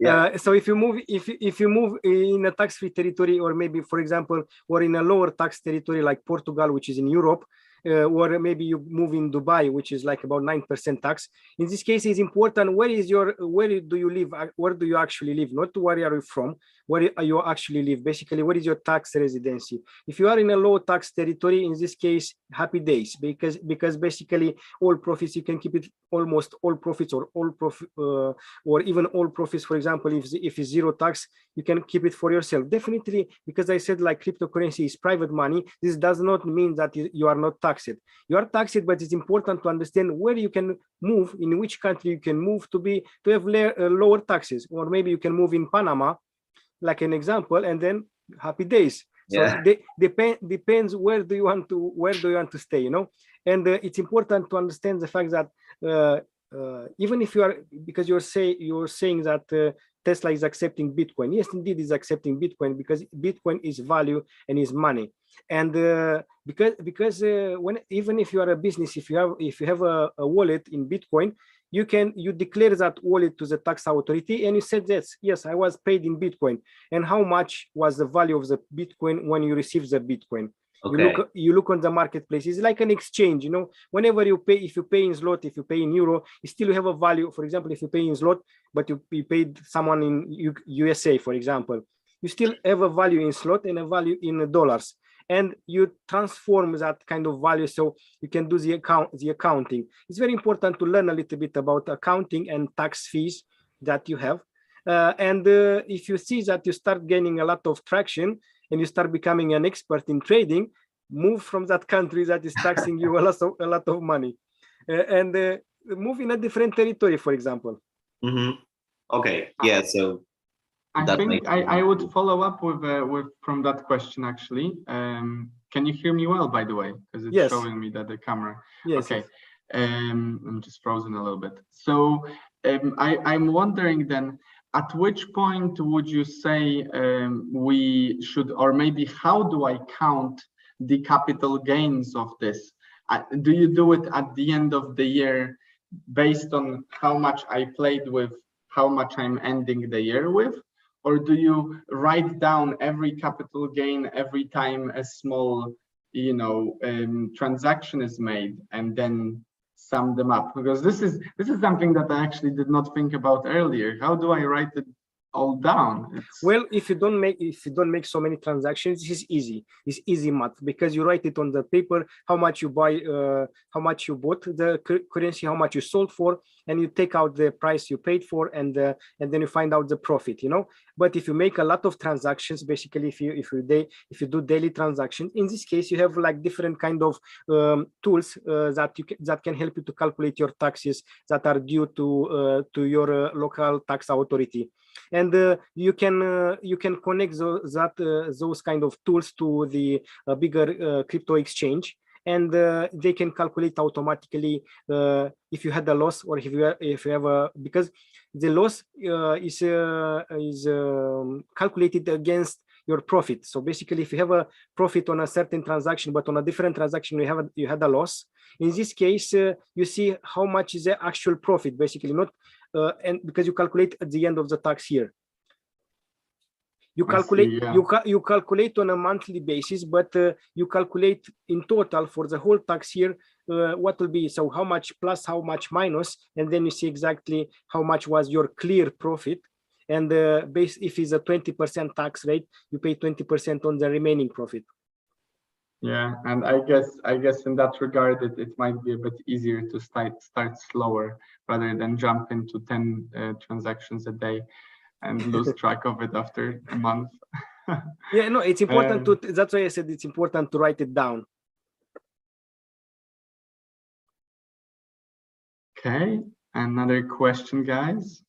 Yeah. So if you move in a tax-free territory, or maybe for example, or in a lower tax territory like Portugal, which is in Europe, or maybe you move in Dubai, which is like about 9% tax. In this case, it's important where do you live? Where do you actually live? Not where are you from, where you actually live. Basically, what is your tax residency? If you are in a low tax territory, in this case, happy days, because basically all profits, you can keep it, almost all profits, or all profit, or even all profits. For example, if it's zero tax, you can keep it for yourself. Definitely, because I said like cryptocurrency is private money. This does not mean that you are not taxed. You are taxed, but it's important to understand where you can move, in which country you can move to have lower taxes. Or maybe you can move in Panama, like an example, and then happy days. Yeah. So depends where do you want to stay, you know. And it's important to understand the fact that even if you are, because you're saying that Tesla is accepting Bitcoin. Yes, indeed, is accepting Bitcoin, because Bitcoin is value and is money. And because when, even if you are a business, if you have a wallet in Bitcoin, you declare that wallet to the tax authority, and you said that yes, I was paid in Bitcoin, and how much was the value of the Bitcoin when you receive the Bitcoin. Okay. You look on the marketplace. It's like an exchange, you know. Whenever you pay, if you pay in zloty, if you pay in euro, you still have a value. For example, if you pay in zloty, but you paid someone in USA, for example, you still have a value in zloty and a value in dollars, and you transform that kind of value so you can do the accounting. It's very important to learn a little bit about accounting and tax fees that you have. And if you see that you start gaining a lot of traction and you start becoming an expert in trading, move from that country that is taxing you a lot of money, and move in a different territory, for example. Mm-hmm. Okay, yeah. So I think I would follow up with from that question actually. Can you hear me well, by the way? Because it's showing me that the camera. Yes. Okay. I'm just frozen a little bit. So I'm wondering then, at which point would you say we should, or maybe how do I count the capital gains of this? Do you do it at the end of the year based on how much I played with, how much I'm ending the year with? Or do you write down every capital gain every time a small, transaction is made and then sum them up? Because this is something that I actually did not think about earlier. How do I write it all down? Well, if you don't make so many transactions, it's easy math, because you write it on the paper, how much you buy, how much you bought the currency, how much you sold for, and you take out the price you paid for, and then you find out the profit, But if you make a lot of transactions, basically if you do daily transactions, in this case you have like different kind of tools that can help you to calculate your taxes that are due to your local tax authority. And you can connect those kind of tools to the bigger crypto exchange, and they can calculate automatically if you had a loss, or if you have a, because the loss is calculated against your profit. So basically, if you have a profit on a certain transaction, but on a different transaction you had a loss, in this case you see how much is the actual profit, basically, not and because you calculate at the end of the tax year. You calculate, you calculate on a monthly basis, but you calculate in total for the whole tax year what will be, so how much plus, how much minus, and then you see exactly how much was your clear profit. And if it's a 20% tax rate, you pay 20% on the remaining profit. Yeah, and I guess in that regard, it might be a bit easier to start slower rather than jump into 10 transactions a day and lose track of it after a month. Yeah, no, it's important to, that's why I said it's important to write it down. Okay, another question, guys?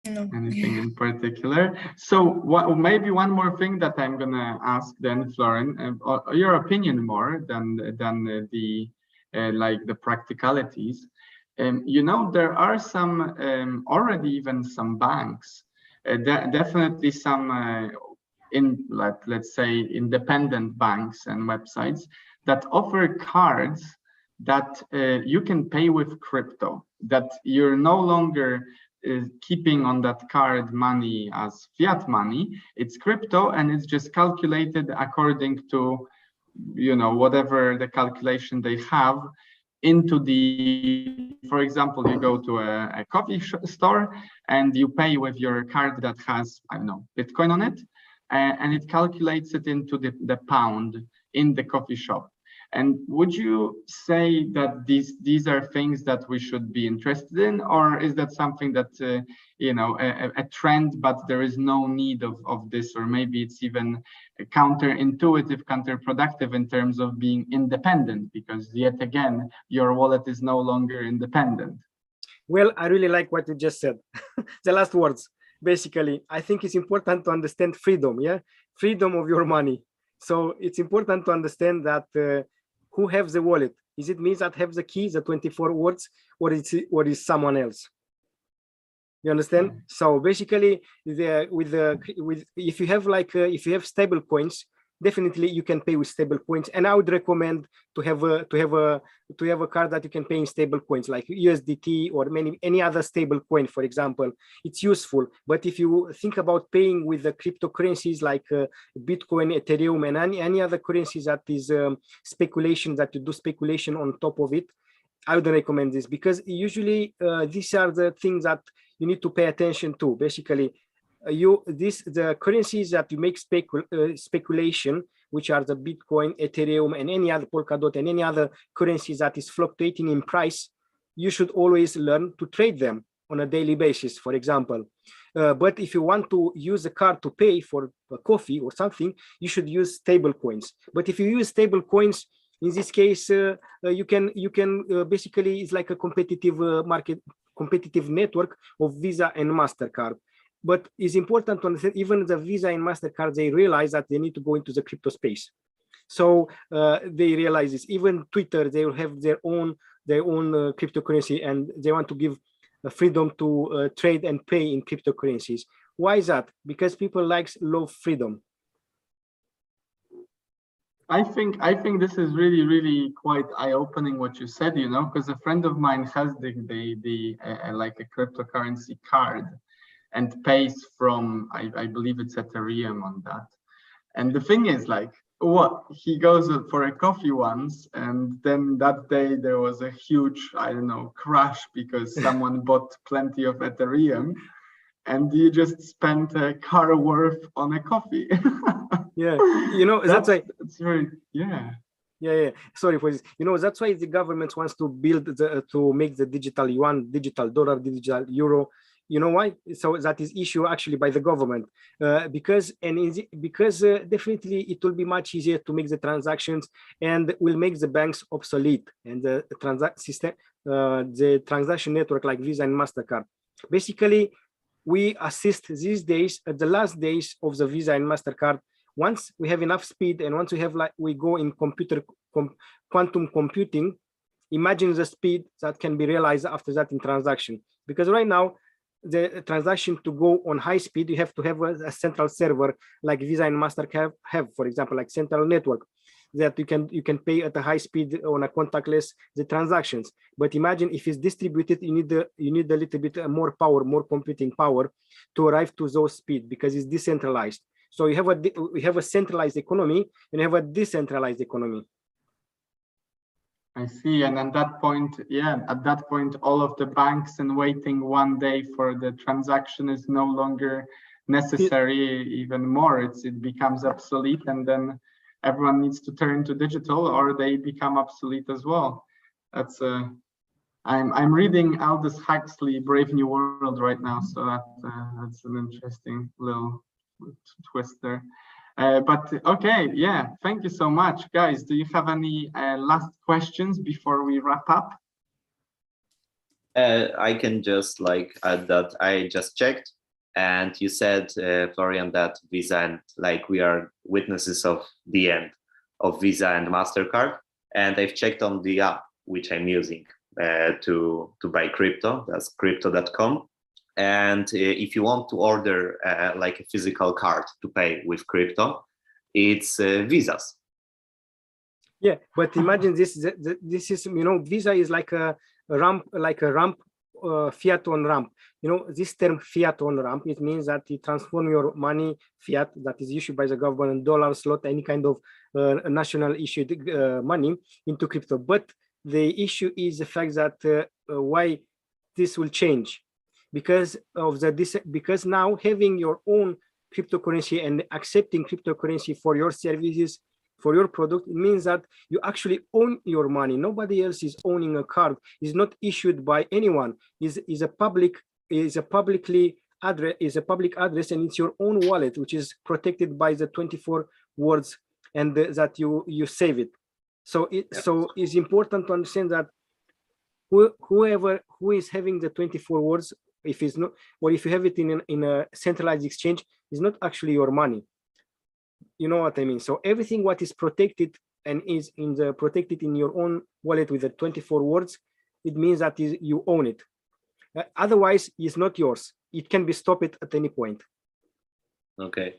No. Anything in particular? So maybe one more thing that I'm gonna ask then, Florin, your opinion more than the like the practicalities. There are some already even some banks, definitely some let's say independent banks and websites that offer cards that you can pay with crypto, that you're no longer keeping on that card money as fiat money. It's crypto, and it's just calculated according to whatever the calculation they have into the, for example, you go to a coffee store and you pay with your card that has, I don't know, Bitcoin on it, and it calculates it into the pound in the coffee shop. And would you say that these are things that we should be interested in, or is that something that a trend, but there is no need of this, or maybe it's even counterintuitive, counterproductive in terms of being independent, because yet again your wallet is no longer independent? Well, I really like what you just said. The last words. Basically, I think it's important to understand freedom. Yeah, freedom of your money. So it's important to understand that. Who has the wallet? Is it me that have the key, the 24 words, or is someone else? You understand? Mm-hmm. So basically, if you have stable coins, definitely you can pay with stable coins. And I would recommend to have a card that you can pay in stable coins, like USDT or any other stable coin, for example. It's useful. But if you think about paying with the cryptocurrencies like Bitcoin, Ethereum, and any other currencies that is speculation, that you do speculation on top of it, I would recommend this, because usually these are the things that you need to pay attention to. Basically, the currencies that you make speculation, which are the Bitcoin, Ethereum, and any other Polkadot, and any other currencies that is fluctuating in price, you should always learn to trade them on a daily basis, for example. But if you want to use a card to pay for a coffee or something, you should use stable coins. But if you use stable coins, in this case, you can basically, it's like a competitive competitive network of Visa and MasterCard. But it's important to understand, even the Visa and MasterCard, they realize that they need to go into the crypto space. So they realize this. Even Twitter, they will have their own cryptocurrency, and they want to give freedom to trade and pay in cryptocurrencies. Why is that? Because people love freedom. I think this is really quite eye-opening what you said, you know, because a friend of mine has the like a cryptocurrency card and pays from I believe it's Ethereum on that. And the thing is, like, what he goes for a coffee once, and then that day there was a huge, I don't know, crash because someone bought plenty of Ethereum, and you just spent a car worth on a coffee. Yeah, you know, that's why it's very, yeah. Sorry for this. You know, that's why the government wants to build to make the digital yuan, digital dollar, digital euro. You know why? So that is issued actually by the government, because definitely it will be much easier to make the transactions and will make the banks obsolete, and the transaction network like Visa and MasterCard. Basically, we assist these days at the last days of the Visa and MasterCard. Once we have enough speed, and once we go in quantum computing, imagine the speed that can be realized after that in transaction. Because right now, the transaction to go on high speed, you have to have a central server like Visa and MasterCard have, for example, like central network that you can pay at a high speed on a contactless the transactions. But imagine if it's distributed, you need a little bit more power, more computing power to arrive to those speed, because it's decentralized. So we have a centralized economy and you have a decentralized economy. I see. And at that point, all of the banks and waiting one day for the transaction is no longer necessary even more. It becomes obsolete, and then everyone needs to turn to digital, or they become obsolete as well. That's I'm reading Aldous Huxley, Brave New World right now, so that's an interesting little twist there. But okay, yeah, thank you so much, guys. Do you have any last questions before we wrap up? I can just add that I just checked, and you said, Florian, that Visa and we are witnesses of the end of Visa and MasterCard, and I've checked on the app which I'm using to buy crypto. That's crypto.com. And if you want to order a physical card to pay with crypto, it's Visas. Yeah, but imagine this is, you know, Visa is like a ramp, fiat on ramp. You know, this term fiat on ramp, it means that you transform your money, fiat, that is issued by the government, dollar, slot, any kind of national issued money, into crypto. But the issue is the fact that why this will change. Because now having your own cryptocurrency and accepting cryptocurrency for your services, for your product, it means that you actually own your money. Nobody else is owning a card. It's not issued by anyone. Is a public address, and it's your own wallet, which is protected by the 24 words, and that you save it. So it's important to understand that whoever is having the 24 words, if it's not, or if you have it in a centralized exchange, is not actually your money. You know what I mean? So everything what is protected and is protected in your own wallet with the 24 words, it means that you own it. Otherwise, it's not yours. It can be stopped at any point. Okay.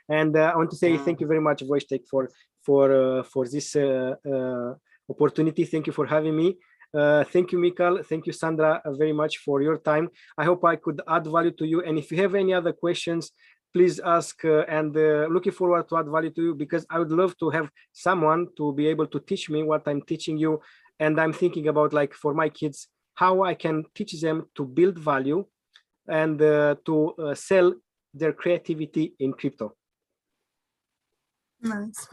And I want to say thank you very much, Wojtek, for this opportunity. Thank you for having me. Thank you, Michal. Thank you, Sandra, very much for your time. I hope I could add value to you. And if you have any other questions, please ask. And looking forward to add value to you, because I would love to have someone to be able to teach me what I'm teaching you. And I'm thinking about, for my kids, how I can teach them to build value and to sell their creativity in crypto. Nice.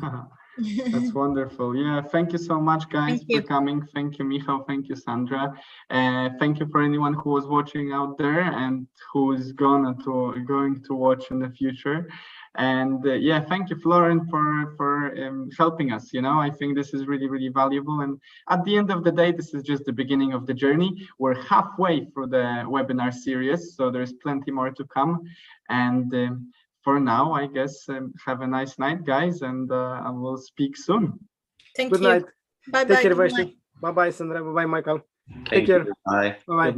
That's wonderful. Yeah, thank you so much, guys, for coming. Thank you, Michal. Thank you, Sandra. Thank you for anyone who was watching out there and who is going to watch in the future. And yeah, thank you, Florian, for helping us. You know, I think this is really valuable. And at the end of the day, this is just the beginning of the journey. We're halfway through the webinar series, so there's plenty more to come. And for now, I guess, have a nice night, guys, and I will speak soon. Thank Good you. night. Bye-bye. Take care, Vashti. Bye-bye, Sandra. Bye-bye, Michael. Take care. Bye. Bye bye.